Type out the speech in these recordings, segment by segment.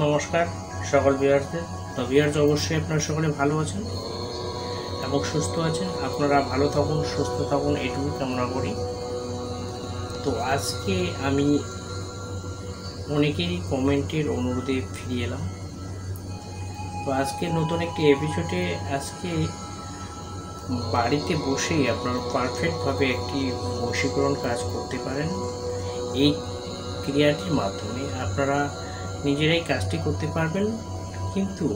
নমস্কার সকল ভিউয়ারদের। তো ভিউয়ার্স, অবশ্যই আপনারা সকলে ভালো আছেন এবং সুস্থ আছেন। আপনারা ভালো থাকুন, সুস্থ থাকুন, এটুকু কামনা করি। তো আজকে আমি অনেকেরই কমেন্টের অনুরোধে ফিরে এলাম। তো আজকে নতুন একটি এপিসোডে আজকে বাড়িতে বসেই আপনারা পারফেক্টভাবে একটি বশীকরণ কাজ করতে পারেন। এই ক্রিয়াটির মাধ্যমে আপনারা নিজেরাই কাজটি করতে পারবেন, কিন্তু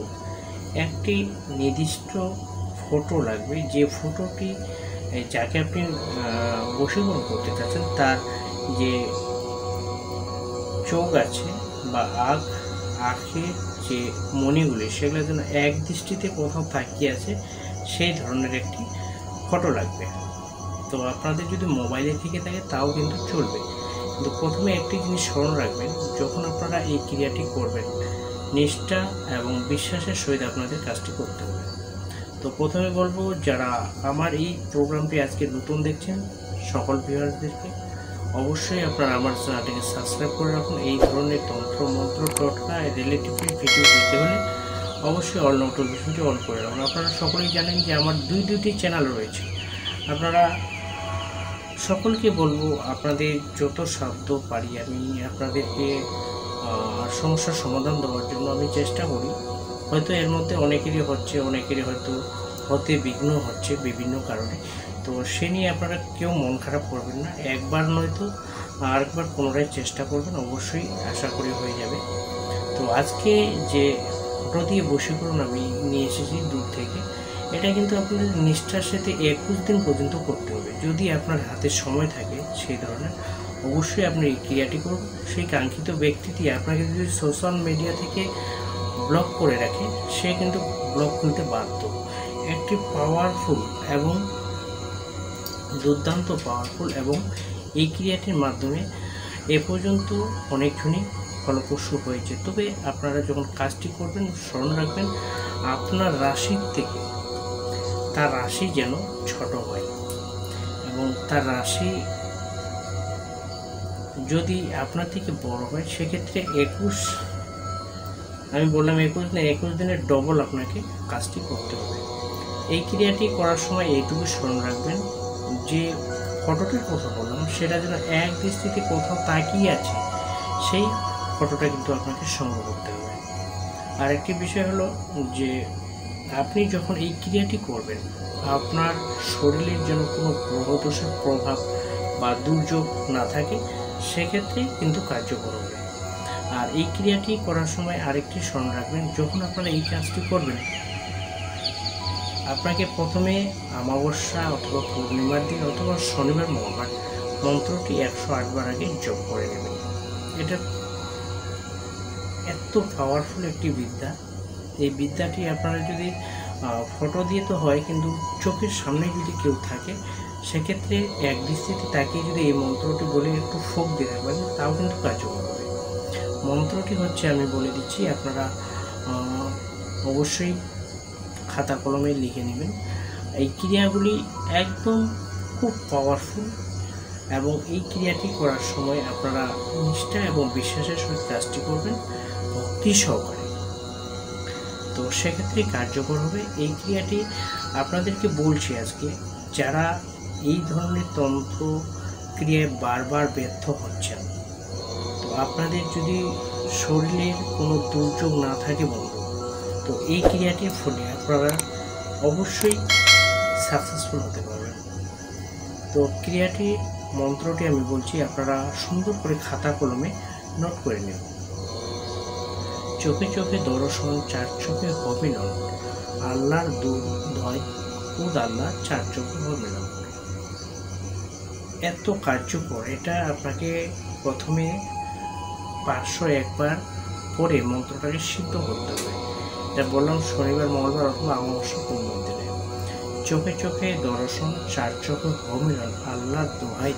একটি নির্দিষ্ট ফটো লাগবে। যে ফটোটি যাকে আপনি বশীকরণ করতে চাচ্ছেন তার যে চোখ আছে বা আঁখের যে মণিগুলি সেগুলো যেন এক দৃষ্টিতে কোথাও তাকিয়ে আছে সেই ধরনের একটি ফটো লাগবে। তো আপনাদের যদি মোবাইলে থেকে থাকে তাও কিন্তু চলবে, কিন্তু প্রথমে একটি জিনিস স্মরণ রাখবেন, যখন আপনারা এই ক্রিয়াটি করবেন নিষ্ঠা এবং বিশ্বাসের সহিত আপনাদের কাজটি করতে হবে। তো প্রথমে বলবো, যারা আমার এই প্রোগ্রামটি আজকে নতুন দেখছেন সকল ভিউয়ারদেরকে অবশ্যই আপনারা আমার চ্যানেলটিকে সাবস্ক্রাইব করে রাখুন। এই ধরনের তন্ত্র মন্ত্র টোটকা রিলেটিভলি ভিডিও দিতে হলে অবশ্যই অল নোটিফিকেশনটি অন করে রাখুন। আপনারা সকলেই জানেন যে আমার দুটি চ্যানেল রয়েছে। আপনারা সকলকে বলবো, আপনাদের যত সাধ্য পারি আমি আপনাদেরকে সমস্যার সমাধান দেওয়ার জন্য আমি চেষ্টা করি। হয়তো এর মধ্যে অনেকেরই হচ্ছে, অনেকেরই হয়তো হতে বিঘ্ন হচ্ছে বিভিন্ন কারণে। তো সে নিয়ে আপনারা কেউ মন খারাপ করবেন না, একবার নয়তো আরেকবার পুনরায় চেষ্টা করবেন, অবশ্যই আশা করি হয়ে যাবে। তো আজকে যে ফটো দিয়ে বশীকরণ আমি নিয়ে এসেছি দূর থেকে, এটা কিন্তু আপনাদের নিষ্ঠার সাথে 21 দিন পর্যন্ত করতে হবে। যদি আপনার হাতে সময় থাকে সেই ধরনের, অবশ্যই আপনি এই ক্রিয়াটি করুন। সেই কাঙ্ক্ষিত ব্যক্তিটি আপনাকে যদি সোশ্যাল মিডিয়া থেকে ব্লক করে রাখে, সে কিন্তু ব্লক করতে বাধ্য। একটি পাওয়ারফুল এবং দুর্দান্ত পাওয়ারফুল এবং এই ক্রিয়াটির মাধ্যমে এ পর্যন্ত অনেকজনই ফলপ্রসূ হয়েছে। তবে আপনারা যখন কাজটি করবেন স্মরণ রাখবেন, আপনার রাশির থেকে তার রাশি যেন ছোট হয়, এবং তার রাশি যদি আপনার থেকে বড় হয় সেক্ষেত্রে 21 দিনের ডবল আপনাকে কাজটি করতে হবে। এই ক্রিয়াটি করার সময় এইটুকু স্মরণ রাখবেন যে ফটোটির কথা বললাম সেটা যেন এক দৃষ্টিতে কোথাও তাকিয়ে আছে, সেই ফটোটা কিন্তু আপনাকে সংগ্রহ করতে হবে। আর একটি বিষয় হলো যে আপনি যখন এই ক্রিয়াটি করবেন আপনার শরীরের যেন কোনো গ্রহদোষের প্রভাব বা দুর্যোগ না থাকে, সেক্ষেত্রে কিন্তু কার্যকর হবে। আর এই ক্রিয়াটি করার সময় আরেকটি স্মরণ রাখবেন, যখন আপনারা এই কাজটি করবেন আপনাকে প্রথমে অমাবস্যা অথবা পূর্ণিমার দিন অথবা শনিবার মঙ্গলবার মন্ত্রটি 108 বার আগে জপ করে নেবেন। এটা এত পাওয়ারফুল একটি বিদ্যা। এই বিদ্যাটি আপনারা যদি ফটো দিয়ে তো হয়, কিন্তু চোখের সামনে যদি কেউ থাকে সেক্ষেত্রে এক দৃষ্টিতে তাকিয়ে যদি এই মন্ত্রটি বলে একটু ফোক দিতে পারেন তাও কিন্তু কার্যকর হবে। মন্ত্রটি হচ্ছে, আমি বলে দিচ্ছি, আপনারা অবশ্যই খাতা কলমে লিখে নেবেন। এই ক্রিয়াগুলি একদম খুব পাওয়ারফুল এবং এই ক্রিয়াটি করার সময় আপনারা নিষ্ঠা এবং বিশ্বাসের সহিত কাজটি করবেন ভক্তি সহকারে, তো সেক্ষেত্রে কার্যকর হবে। এই ক্রিয়াটি আপনাদেরকে বলছি আজকে, যারা এই ধরনের তন্ত্র ক্রিয়ায় বারবার ব্যর্থ হচ্ছেন, তো আপনাদের যদি শরীরের কোনো দুর্যোগ না থাকে বন্ধু, তো এই ক্রিয়াটির ফলে আপনারা অবশ্যই সাকসেসফুল হতে পারবেন। তো ক্রিয়াটি মন্ত্রটি আমি বলছি, আপনারা সুন্দর করে খাতা কলমে নোট করে নেন। চোখে চোখে দর্শন, চার চোখে হবে নন, আল্লাহর দুধয় খুদ আল্লাহ, চার চোখে হবে নন। এত কার্যকর। এটা আপনাকে প্রথমে 501 বার পরে মন্ত্রটাকে সিদ্ধ করতে হবে। এটা বললাম শনিবার মঙ্গলবার অথবা অমাবস্যা পূর্ণিমার দিনে। চোখে চোখে দর্শন, চার চোখে মিলন, আল্লাহর দোহাই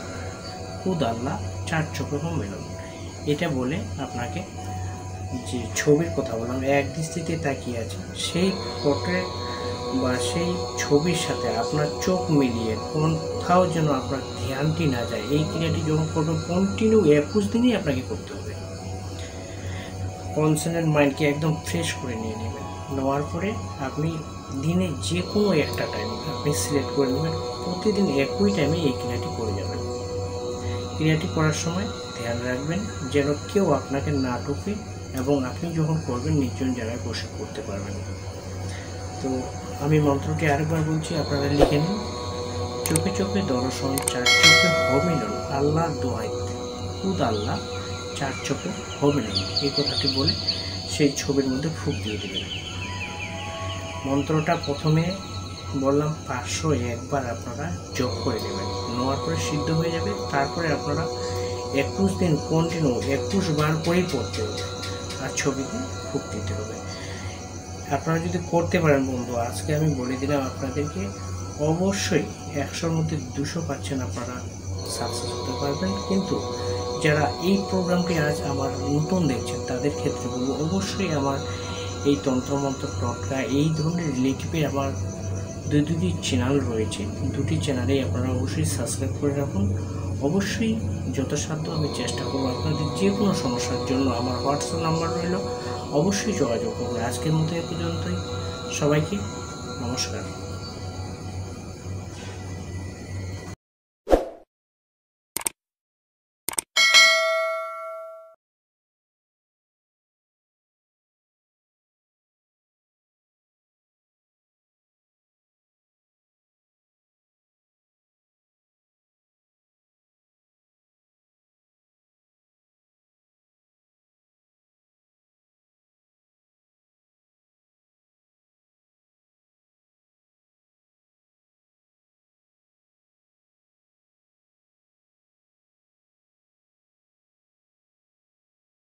খুদ আল্লাহ, চার চোখে মিলন। এটা বলে আপনাকে যে ছবির কথা বললাম এক দৃষ্টিতে তাকিয়ে আছে, সেই ফটোর বা সেই ছবির সাথে আপনার চোখ মিলিয়ে কোথাও যেন আপনার ধ্যানটি না যায়। এই ক্রিয়াটি যখন করবেন কন্টিনিউ 21 দিনই আপনাকে করতে হবে। কনসেন্ট্রেট মাইন্ডকে একদম ফ্রেশ করে নিয়ে নেবেন। নেওয়ার পরে আপনি দিনে যে কোনো একটা টাইম আপনি সিলেক্ট করে নেবেন, প্রতিদিন একই টাইমে এই ক্রিয়াটি করে যাবেন। ক্রিয়াটি করার সময় ধ্যান রাখবেন যেন কেউ আপনাকে না ঢোকে, এবং আপনি যখন করবেন নির্জন জায়গায় বসে করতে পারবেন। তো আমি মন্ত্রটি আরেকবার বলছি, আপনারা লিখে নিন। চোখে চোখে দর্শন, চার চোখে হমিলন, আল্লাহ দোহাই খুদ আল্লাহ, চার চোখে হমিলন, এই কথাটি বলে সেই ছবির মধ্যে ফুঁক দিয়ে দেবেন। মন্ত্রটা প্রথমে বললাম 501 বার আপনারা যোগ করে দেবেন, নেওয়ার পরে সিদ্ধ হয়ে যাবে। তারপরে আপনারা 21 দিন কন্টিনিউ 21 বার করেই পড়তে হবে, আর ছবিতে ফুঁক দিতে হবে। আপনারা যদি করতে পারেন বন্ধু, আজকে আমি বলে দিলাম আপনাদেরকে, অবশ্যই 100-র মধ্যে 200% আপনারা সাকসেস হতে পারবেন। কিন্তু যারা এই প্রোগ্রামটি আজ আমার নতুন দেখছেন তাদের ক্ষেত্রে বলবো, অবশ্যই আমার এই তন্ত্রমন্ত্র টটকা এই ধরনের রিলেটিভে আমার দুটি চ্যানেল রয়েছে, দুটি চ্যানেলেই আপনারা অবশ্যই সাবস্ক্রাইব করে রাখুন। অবশ্যই যথাসাধ্য আমি চেষ্টা করবো আপনাদের যে কোনো সমস্যার জন্য আমার হোয়াটসঅ্যাপ নাম্বার রইল, অবশ্যই যোগাযোগ করবেন। আজকের মতো এ পর্যন্তই, সবাইকে নমস্কার।